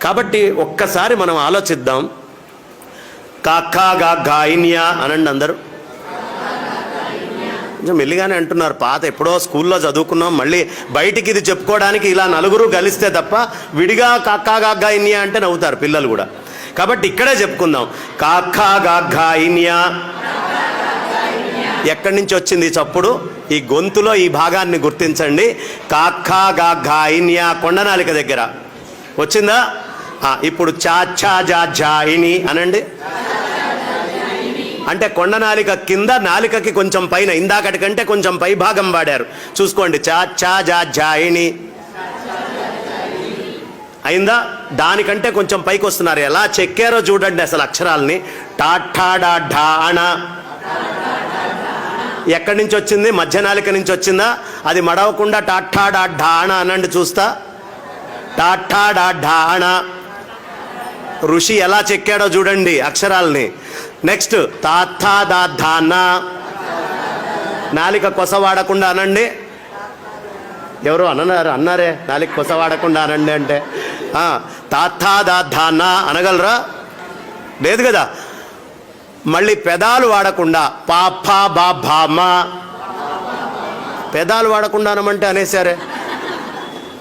కాబట్టి ఒక్కసారి మనం ఆలోచిద్దాం. కాకా గా గాయిన్యా అనండి అందరూ. కొంచెం మెల్లిగానే అంటున్నారు. పాత ఎప్పుడో స్కూల్లో చదువుకున్నాం, మళ్ళీ బయటికి ఇది చెప్పుకోవడానికి ఇలా నలుగురు కలిస్తే తప్ప విడిగా కాకా గా గాయిన్యా అంటే నవ్వుతారు పిల్లలు కూడా. కాబట్టి ఇక్కడే చెప్పుకుందాం. కాకా గా గాయిన్యా. ఎక్కడి నుంచి వచ్చింది ఈ చప్పుడు? ఈ గొంతులో ఈ భాగాన్ని గుర్తించండి. కాకా గా గాయిన్యా కొండనాలిక దగ్గర వచ్చిందా? ఇప్పుడు చా ఛా జా జాయిని అనండి. అంటే కొండనాలిక కింద, నాలికకి కొంచెం పైన, ఇందాకటి కంటే కొంచెం పై భాగం వాడారు. చూసుకోండి. చా ఛా జా జాయిని అయిందా? దానికంటే కొంచెం పైకి వస్తున్నారు. ఎలా చెక్కారో చూడండి అసలు అక్షరాలని. టాఠా డా ఢాణ ఎక్కడి నుంచి వచ్చింది? మధ్య నాలిక నుంచి వచ్చిందా? అది మడవకుండా టాఠా డా ఢాణ అనండి చూస్తా. టాఠా డా ఢాణ. ఋషి ఎలా చెక్కాడో చూడండి అక్షరాలని. నెక్స్ట్ తాథా దా ధాన. నాలిక కొస వాడకుండా అనండి. ఎవరు అన్నారే నాలిక కొస వాడకుండా అనండి అంటే. తాథా దా ధాన అనగలరా? లేదు కదా. మళ్ళీ పెదాలు వాడకుండా పాపా బా భామా. పెదాలు వాడకుండా అనమంటే అనేసారే.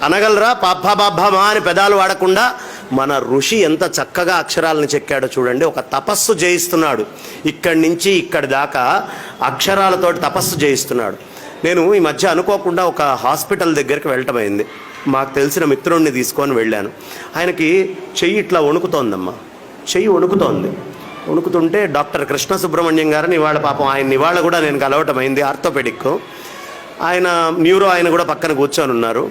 అనగలరా? పాపా బా భామా అని పెదాలు వాడకుండా. మన ఋషి ఎంత చక్కగా అక్షరాలను చెక్కాడో చూడండి. ఒక తపస్సు చేయిస్తున్నాడు. ఇక్కడి నుంచి ఇక్కడి దాకా అక్షరాలతోటి తపస్సు చేయిస్తున్నాడు. నేను ఈ మధ్య అనుకోకుండా ఒక హాస్పిటల్ దగ్గరికి వెళ్ళటం అయింది. మాకు తెలిసిన మిత్రుడిని తీసుకొని వెళ్ళాను. ఆయనకి చెయ్యి ఇట్లా వణుకుతోందమ్మా. చెయ్యి వణుకుతోంది. వణుకుతుంటే డాక్టర్ కృష్ణ సుబ్రహ్మణ్యం గారిని ఇవాళ పాపం ఆయన ఇవాళ కూడా నేను కలవటం అయింది. ఆర్థోపెడిక్ ఆయన, న్యూరో ఆయన కూడా పక్కన కూర్చొని ఉన్నారు.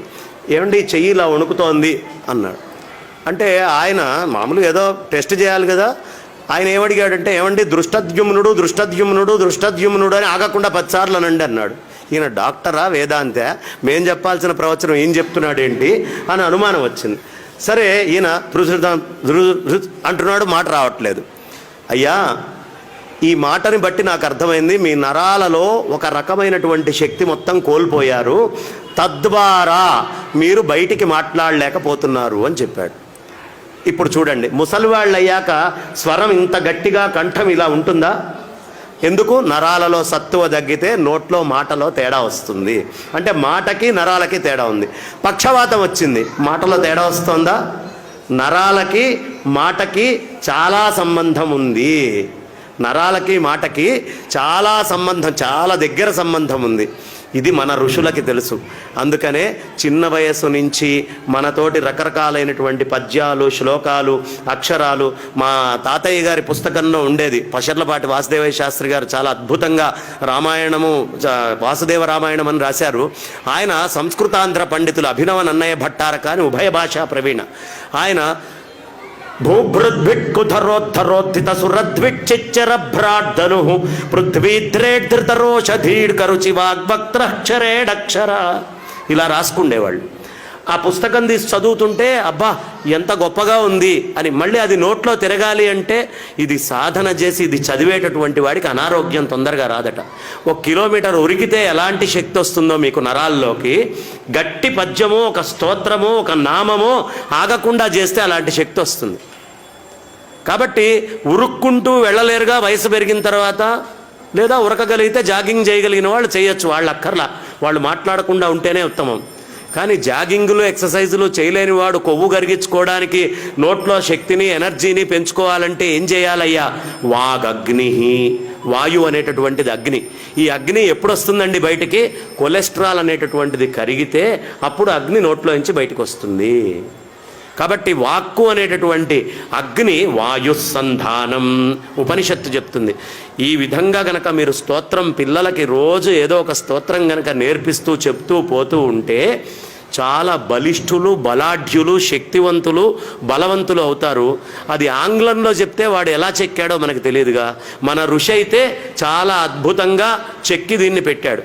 ఏమండి చెయ్యి ఇలా వణుకుతోంది అన్నాడు. అంటే ఆయన మామూలుగా ఏదో టెస్ట్ చేయాలి కదా. ఆయన ఏమడిగాడంటే, ఏమండి దృష్టద్యుమ్నుడు దృష్టద్యుమ్నుడు దృష్టద్యుమ్నుడు అని ఆగకుండా 10 సార్లు అనండి అన్నాడు. ఈయన డాక్టరా వేదాంతే, మేం చెప్పాల్సిన ప్రవచనం ఏం చెప్తున్నాడు ఏంటి అని అనుమానం వచ్చింది. సరే ఈయన అంటున్నాడు, మాట రావట్లేదు. అయ్యా ఈ మాటని బట్టి నాకు అర్థమైంది, మీ నరాలలో ఒక రకమైనటువంటి శక్తి మొత్తం కోల్పోయారు, తద్వారా మీరు బయటికి మాట్లాడలేకపోతున్నారు అని చెప్పాడు. ఇప్పుడు చూడండి, ముసలివాళ్ళు అయ్యాక స్వరం ఇంత గట్టిగా కంఠం ఇలా ఉంటుందా? ఎందుకు? నరాలలో సత్తువ తగ్గితే నోట్లో మాటలో తేడా వస్తుంది. అంటే మాటకి నరాలకి తేడా ఉంది. పక్షవాతం వచ్చింది, మాటలో తేడా వస్తుందా? నరాలకి మాటకి చాలా సంబంధం ఉంది. నరాలకి మాటకి చాలా సంబంధం, చాలా దగ్గర సంబంధం ఉంది. ఇది మన ఋషులకి తెలుసు. అందుకనే చిన్న వయస్సు నుంచి మనతోటి రకరకాలైనటువంటి పద్యాలు, శ్లోకాలు, అక్షరాలు. మా తాతయ్య గారి పుస్తకంలో ఉండేది. పషర్లపాటి వాసుదేవయ్య శాస్త్రి గారు చాలా అద్భుతంగా రామాయణము, వాసుదేవ రామాయణం అని రాశారు. ఆయన సంస్కృతాంధ్ర పండితులు అభినవ నన్నయ్య భట్టారక అని ఉభయ భాషా ప్రవీణ. ఆయన భూభృద్భిక్కుధరోద్ధరోద్ధిత సురద్విచ్చిచ్చరభ్రాడ్ధను పృథ్వీద్రేద్ధృతరోషధీడ్కరుచి వాగ్వక్త్రక్షరేడక్షర ఇలా రాసుకుండేవాళ్ళు. ఆ పుస్తకం తీసి చదువుతుంటే అబ్బా ఎంత గొప్పగా ఉంది అని. మళ్ళీ అది నోట్లో తిరగాలి అంటే ఇది సాధన చేసి ఇది చదివేటటువంటి వాడికి అనారోగ్యం తొందరగా రాదట. 1 కిలోమీటర్ ఉరికితే ఎలాంటి శక్తి వస్తుందో మీకు నరాల్లోకి, గట్టి పద్యమో, ఒక స్తోత్రమో, ఒక నామమో ఆగకుండా చేస్తే అలాంటి శక్తి వస్తుంది. కాబట్టి ఉరుక్కుంటూ వెళ్ళలేరుగా వయసు పెరిగిన తర్వాత. లేదా ఉరకగలిగితే జాగింగ్ చేయగలిగిన వాళ్ళు చేయొచ్చు, వాళ్ళు అక్కర్లా, వాళ్ళు మాట్లాడకుండా ఉంటేనే ఉత్తమం. కానీ జాగింగ్లు, ఎక్సర్సైజులు చేయలేని వాడు కొవ్వు కరిగించుకోవడానికి, నోట్లో శక్తిని, ఎనర్జీని పెంచుకోవాలంటే ఏం చేయాలయ్యా? వాగగ్ని. వాయువు అనేటటువంటిది అగ్ని. ఈ అగ్ని ఎప్పుడు వస్తుందండి బయటికి? కొలెస్ట్రాల్ అనేటటువంటిది కరిగితే అప్పుడు అగ్ని నోట్లో నుంచి బయటకు వస్తుంది. కాబట్టి వాక్కు అనేటటువంటి అగ్ని వాయుస్సంధానం ఉపనిషత్తు చెప్తుంది. ఈ విధంగా గనక మీరు స్తోత్రం పిల్లలకి రోజు ఏదో ఒక స్తోత్రం గనక నేర్పిస్తూ చెప్తూ పోతూ ఉంటే చాలా బలిష్ఠులు, బలాఢ్యులు, శక్తివంతులు, బలవంతులు అవుతారు. అది ఆంగ్లంలో చెప్తే వాడు ఎలా చెక్కాడో మనకు తెలియదుగా. మన ఋషి అయితే చాలా అద్భుతంగా చెక్కి దీన్ని పెట్టాడు.